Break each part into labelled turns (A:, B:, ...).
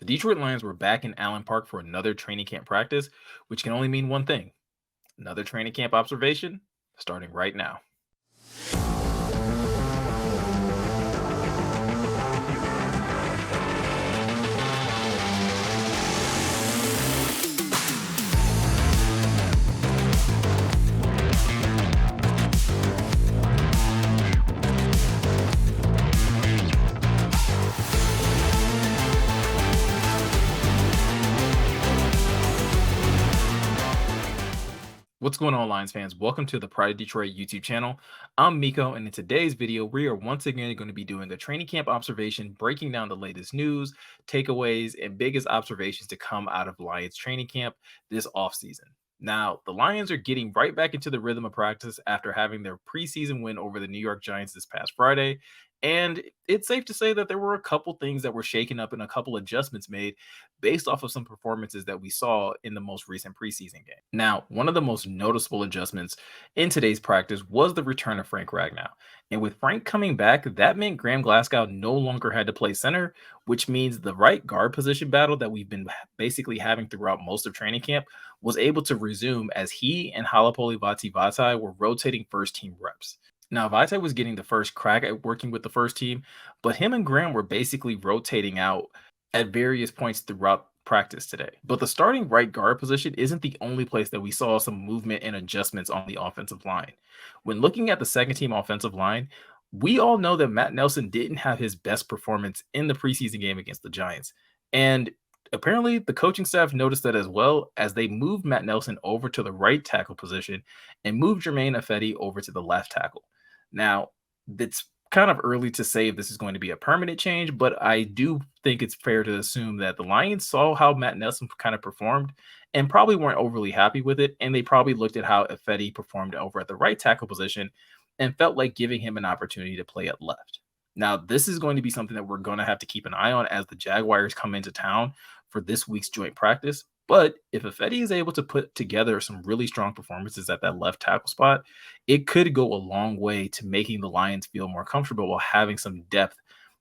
A: The Detroit Lions were back in Allen Park for another training camp practice, which can only mean one thing: another training camp observation starting right now. What's going on, Lions fans? Welcome to the Pride of Detroit YouTube channel. I'm Miko, and in today's video, we are once again going to be doing a training camp observation, breaking down the latest news, takeaways, and biggest observations to come out of Lions training camp this offseason. Now, the Lions are getting right back into the rhythm of practice after having their preseason win over the New York Giants this past Friday. And it's safe to say that there were a couple things that were shaken up and a couple adjustments made based off of some performances that we saw in the most recent preseason game. Now, one of the most noticeable adjustments in today's practice was the return of Frank Ragnow. And with Frank coming back, that meant Graham Glasgow no longer had to play center, which means the right guard position battle that we've been basically having throughout most of training camp was able to resume as he and Halapoli Vati were rotating first team reps. Now, Vitae was getting the first crack at working with the first team, but him and Graham were basically rotating out at various points throughout practice today. But the starting right guard position isn't the only place that we saw some movement and adjustments on the offensive line. When looking at the second team offensive line, we all know that Matt Nelson didn't have his best performance in the preseason game against the Giants. And apparently the coaching staff noticed that as well, as they moved Matt Nelson over to the right tackle position and moved Jermaine Ifedi over to the left tackle. Now, it's kind of early to say if this is going to be a permanent change, but I do think it's fair to assume that the Lions saw how Matt Nelson kind of performed and probably weren't overly happy with it. And they probably looked at how Ifedi performed over at the right tackle position and felt like giving him an opportunity to play at left. Now, this is going to be something that we're going to have to keep an eye on as the Jaguars come into town for this week's joint practice. But if Ifedi is able to put together some really strong performances at that left tackle spot, it could go a long way to making the Lions feel more comfortable while having some depth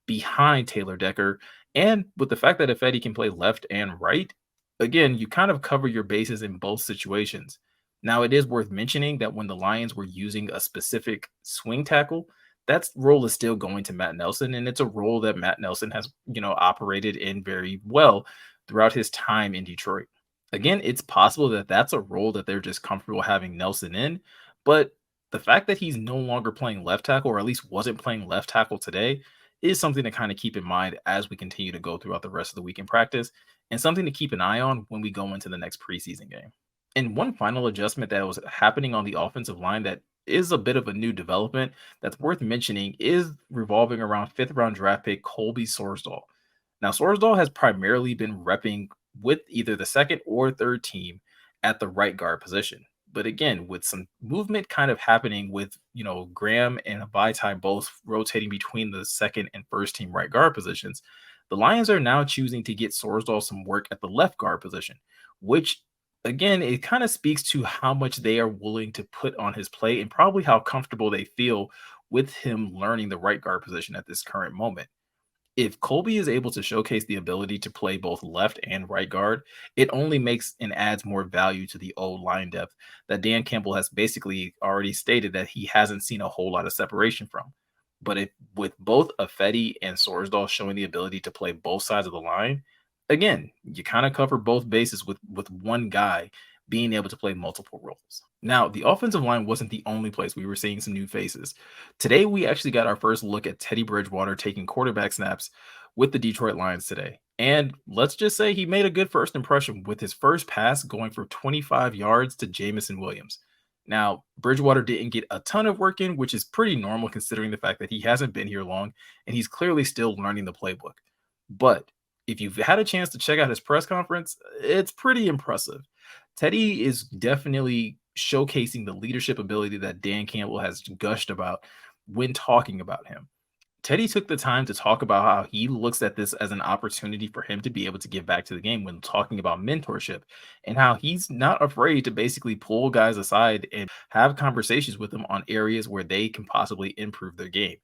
A: behind Taylor Decker. And with the fact that Ifedi can play left and right, again, you kind of cover your bases in both situations. Now, it is worth mentioning that when the Lions were using a specific swing tackle, that role is still going to Matt Nelson, and it's a role that Matt Nelson has, operated in very well throughout his time in Detroit. Again, it's possible that that's a role that they're just comfortable having Nelson in, but the fact that he's no longer playing left tackle, or at least wasn't playing left tackle today, is something to kind of keep in mind as we continue to go throughout the rest of the week in practice, and something to keep an eye on when we go into the next preseason game. And one final adjustment that was happening on the offensive line that is a bit of a new development that's worth mentioning is revolving around fifth round draft pick Colby Sorsdal. Now, Sorsdal has primarily been repping with either the second or third team at the right guard position. But again, with some movement kind of happening with, Graham and Vitae both rotating between the second and first team right guard positions, the Lions are now choosing to get Sorsdal some work at the left guard position, which again, it kind of speaks to how much they are willing to put on his plate and probably how comfortable they feel with him learning the right guard position at this current moment. If Colby is able to showcase the ability to play both left and right guard, it only makes and adds more value to the old line depth that Dan Campbell has basically already stated that he hasn't seen a whole lot of separation from. But if with both Ifedi and Sorsdal showing the ability to play both sides of the line, again, you kind of cover both bases with one guy being able to play multiple roles. Now, the offensive line wasn't the only place we were seeing some new faces. Today, we actually got our first look at Teddy Bridgewater taking quarterback snaps with the Detroit Lions today. And let's just say he made a good first impression with his first pass going for 25 yards to Jamison Williams. Now, Bridgewater didn't get a ton of work in, which is pretty normal considering the fact that he hasn't been here long and he's clearly still learning the playbook. But if you've had a chance to check out his press conference, it's pretty impressive. Teddy is definitely showcasing the leadership ability that Dan Campbell has gushed about when talking about him. Teddy took the time to talk about how he looks at this as an opportunity for him to be able to give back to the game when talking about mentorship, and how he's not afraid to basically pull guys aside and have conversations with them on areas where they can possibly improve their game.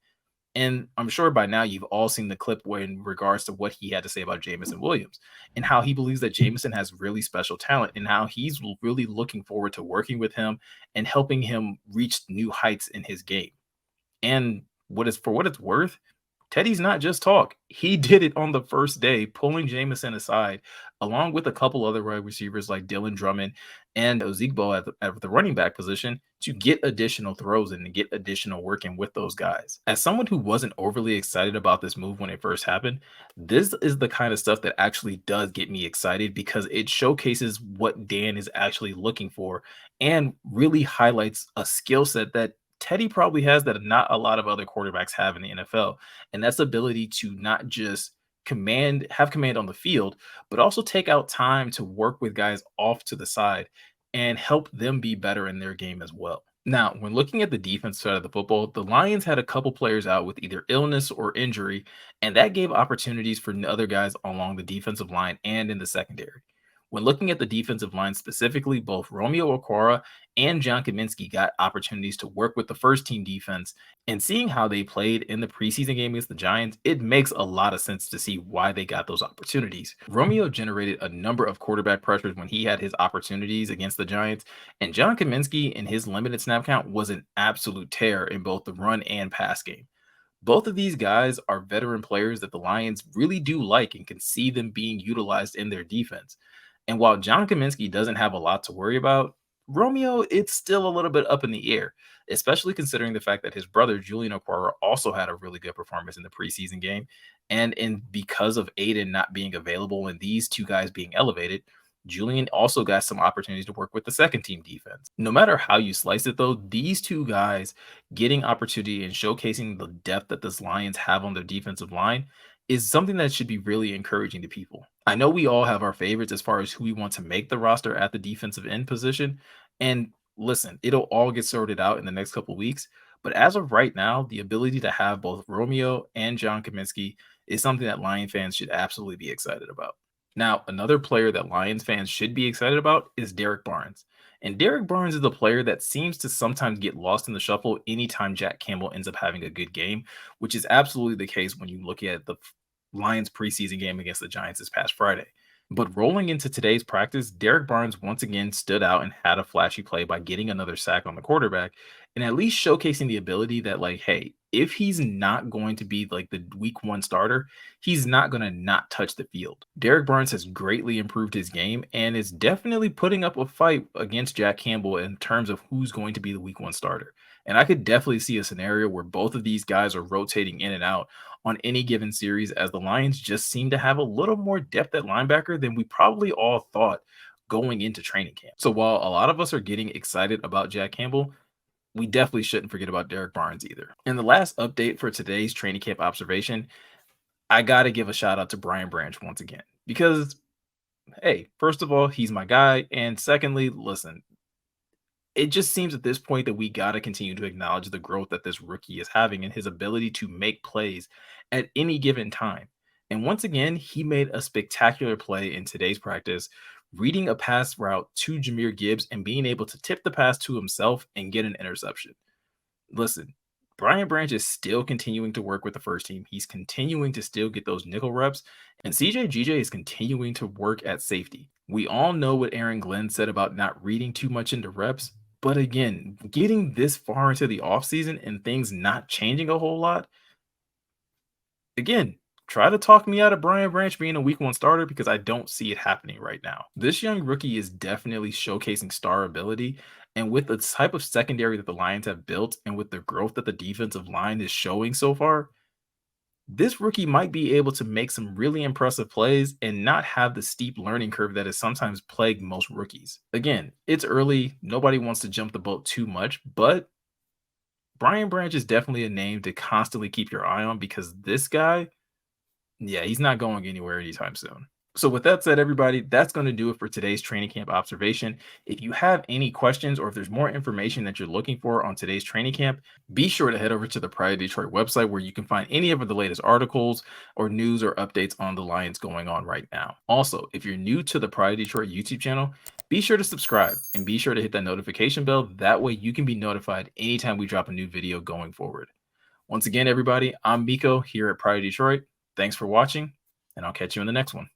A: And I'm sure by now you've all seen the clip where in regards to what he had to say about Jamison Williams and how he believes that Jamison has really special talent and how he's really looking forward to working with him and helping him reach new heights in his game. And what it's worth, Teddy's not just talk. He did it on the first day, pulling Jameson aside, along with a couple other wide receivers like Dylan Drummond and Ozigbo at the running back position to get additional throws in and get additional work in with those guys. As someone who wasn't overly excited about this move when it first happened, this is the kind of stuff that actually does get me excited because it showcases what Dan is actually looking for and really highlights a skill set that Teddy probably has that not a lot of other quarterbacks have in the NFL, and that's the ability to not just have command on the field, but also take out time to work with guys off to the side and help them be better in their game as well. Now, when looking at the defense side of the football, the Lions had a couple players out with either illness or injury, and that gave opportunities for other guys along the defensive line and in the secondary. When looking at the defensive line specifically, both Romeo Okwara and John Cominsky got opportunities to work with the first team defense. And seeing how they played in the preseason game against the Giants, it makes a lot of sense to see why they got those opportunities. Romeo generated a number of quarterback pressures when he had his opportunities against the Giants, and John Cominsky in his limited snap count was an absolute tear in both the run and pass game. Both of these guys are veteran players that the Lions really do like and can see them being utilized in their defense. And while John Cominsky doesn't have a lot to worry about, Romeo, it's still a little bit up in the air, especially considering the fact that his brother, Julian Okwara, also had a really good performance in the preseason game. And because of Aiden not being available and these two guys being elevated, Julian also got some opportunities to work with the second team defense. No matter how you slice it, though, these two guys getting opportunity and showcasing the depth that this Lions have on their defensive line is something that should be really encouraging to people. I know we all have our favorites as far as who we want to make the roster at the defensive end position. And listen, it'll all get sorted out in the next couple weeks. But as of right now, the ability to have both Romeo and John Cominsky is something that Lion fans should absolutely be excited about. Now, another player that Lions fans should be excited about is Derek Barnes. And Derek Barnes is a player that seems to sometimes get lost in the shuffle anytime Jack Campbell ends up having a good game, which is absolutely the case when you look at the Lions preseason game against the Giants this past Friday. But rolling into today's practice, Derek Barnes once again stood out and had a flashy play by getting another sack on the quarterback and at least showcasing the ability that, like, hey, if he's not going to be like the week one starter, he's not going to not touch the field. Derek Barnes has greatly improved his game and is definitely putting up a fight against Jack Campbell in terms of who's going to be the week one starter. And I could definitely see a scenario where both of these guys are rotating in and out on any given series, as the Lions just seem to have a little more depth at linebacker than we probably all thought going into training camp. So while a lot of us are getting excited about Jack Campbell, we definitely shouldn't forget about Derek Barnes either. And the last update for today's training camp observation, I got to give a shout out to Brian Branch once again because, hey, first of all, he's my guy. And secondly, listen, it just seems at this point that we got to continue to acknowledge the growth that this rookie is having and his ability to make plays at any given time. And once again, he made a spectacular play in today's practice, reading a pass route to Jameer Gibbs and being able to tip the pass to himself and get an interception. Listen, Brian Branch is still continuing to work with the first team. He's continuing to still get those nickel reps, and CJ GJ is continuing to work at safety. We all know what Aaron Glenn said about not reading too much into reps, but again, getting this far into the offseason and things not changing a whole lot, again, try to talk me out of Brian Branch being a week one starter because I don't see it happening right now. This young rookie is definitely showcasing star ability. And with the type of secondary that the Lions have built and with the growth that the defensive line is showing so far, this rookie might be able to make some really impressive plays and not have the steep learning curve that has sometimes plagued most rookies. Again, it's early. Nobody wants to jump the boat too much, but Brian Branch is definitely a name to constantly keep your eye on because this guy, yeah, he's not going anywhere anytime soon. So with that said, everybody, that's going to do it for today's training camp observation. If you have any questions or if there's more information that you're looking for on today's training camp, be sure to head over to the Pride of Detroit website where you can find any of the latest articles or news or updates on the Lions going on right now. Also, if you're new to the Pride of Detroit YouTube channel, be sure to subscribe and be sure to hit that notification bell. That way you can be notified anytime we drop a new video going forward. Once again, everybody, I'm Miko here at Pride Detroit. Thanks for watching, and I'll catch you in the next one.